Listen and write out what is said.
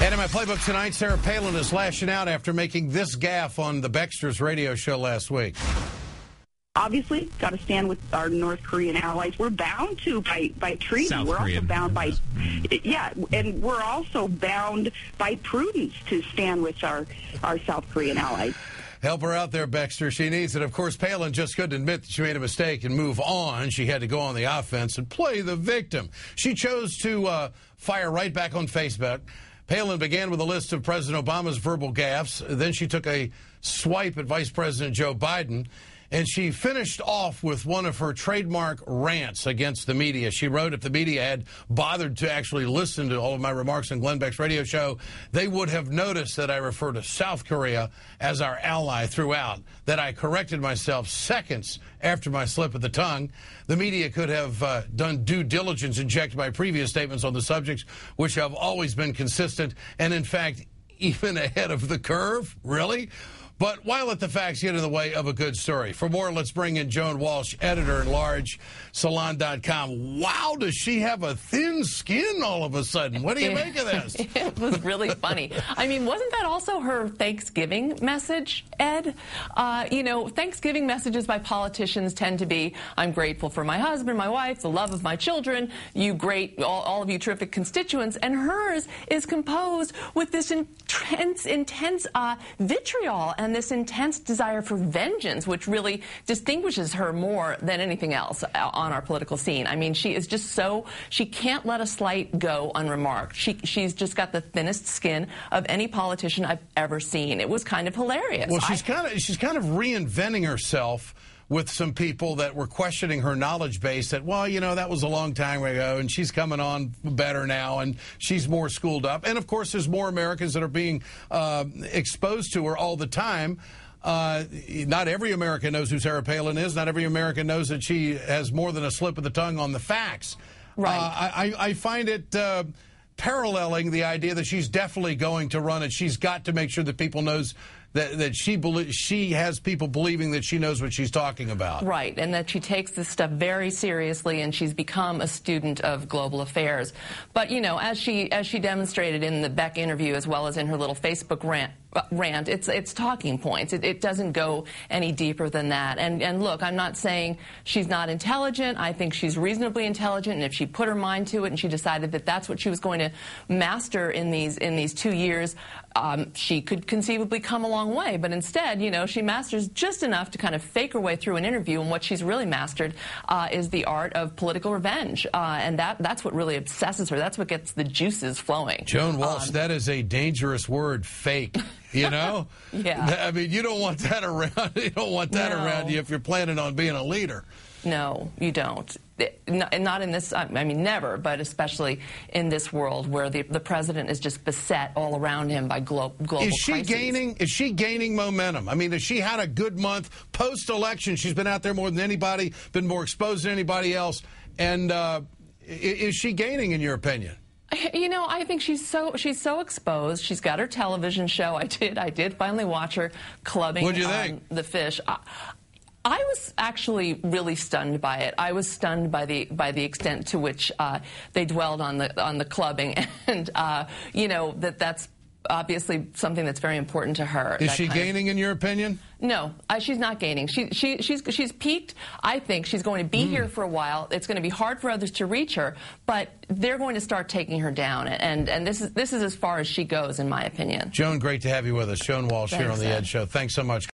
And in my playbook tonight, Sarah Palin is lashing out after making this gaffe on the Baxter's radio show last week. Obviously, got to stand with our North Korean allies. We're bound to by treaty. South we're Korean. also bound by, and we're also bound by prudence to stand with our South Korean allies. Help her out there, Baxter. She needs it. Of course, Palin just couldn't admit that she made a mistake and move on. She had to go on the offense and play the victim. She chose to fire right back on Facebook. Palin began with a list of President Obama's verbal gaffes. Then she took a swipe at Vice President Joe Biden. And she finished off with one of her trademark rants against the media. She wrote, if the media had bothered to actually listen to all of my remarks on Glenn Beck's radio show, they would have noticed that I refer to South Korea as our ally throughout, that I corrected myself seconds after my slip of the tongue. The media could have done due diligence and checked my previous statements on the subjects, which have always been consistent and, in fact, even ahead of the curve. Really? But why let the facts get in the way of a good story? For more, let's bring in Joan Walsh, editor-at-large, Salon.com. Wow, does she have a thin skin all of a sudden? What do you make of this? It was really funny. I mean, wasn't that also her Thanksgiving message, Ed? You know, Thanksgiving messages by politicians tend to be, I'm grateful for my husband, my wife, the love of my children, you great, all of you terrific constituents. And hers is composed with this intense vitriol and this intense desire for vengeance, which really distinguishes her more than anything else on our political scene. I mean, she is just so, she can't let a slight go unremarked. She's just got the thinnest skin of any politician I've ever seen. It was kind of hilarious. Well, she's kind of reinventing herself with some people that were questioning her knowledge base that, well, you know, that was a long time ago, and she's coming on better now, and she's more schooled up. And, of course, there's more Americans that are being exposed to her all the time. Not every American knows who Sarah Palin is. Not every American knows that she has more than a slip of the tongue on the facts. Right. I find it paralleling the idea that she's definitely going to run it. She's got to make sure that people knows that she has people believing that she knows what she's talking about. Right, and that she takes this stuff very seriously, and she's become a student of global affairs. But, you know, as she demonstrated in the Beck interview as well as in her little Facebook rant, it's talking points. It doesn't go any deeper than that. And look, I'm not saying she's not intelligent. I think she's reasonably intelligent, and if she put her mind to it and she decided that that's what she was going to master in these 2 years, she could conceivably come a long way. But instead, you know, she masters just enough to kind of fake her way through an interview, and what she's really mastered is the art of political revenge, and that's what really obsesses her. That's what gets the juices flowing. Joan Walsh, that is a dangerous word, fake. You know? Yeah. I mean, you don't want that around. You don't want that around you if you're planning on being a leader. No, you don't. Not in this, I mean, never, but especially in this world where the president is just beset all around him by global crises. Is she gaining momentum? I mean, has she had a good month post-election? She's been out there more than anybody, been more exposed than anybody else. And is she gaining, in your opinion? You know, I think she's so exposed. She's got her television show. I did finally watch her clubbing What'd you think? The fish. I was actually really stunned by it. I was stunned by the extent to which they dwelled on the clubbing, and you know, that's obviously something that's very important to her. Is she gaining, in your opinion? No, she's not gaining. She's peaked. I think she's going to be here for a while. It's going to be hard for others to reach her, but they're going to start taking her down, and this is as far as she goes, in my opinion. Joan, great to have you with us. Joan Walsh here on the Ed. Ed Show. Thanks so much.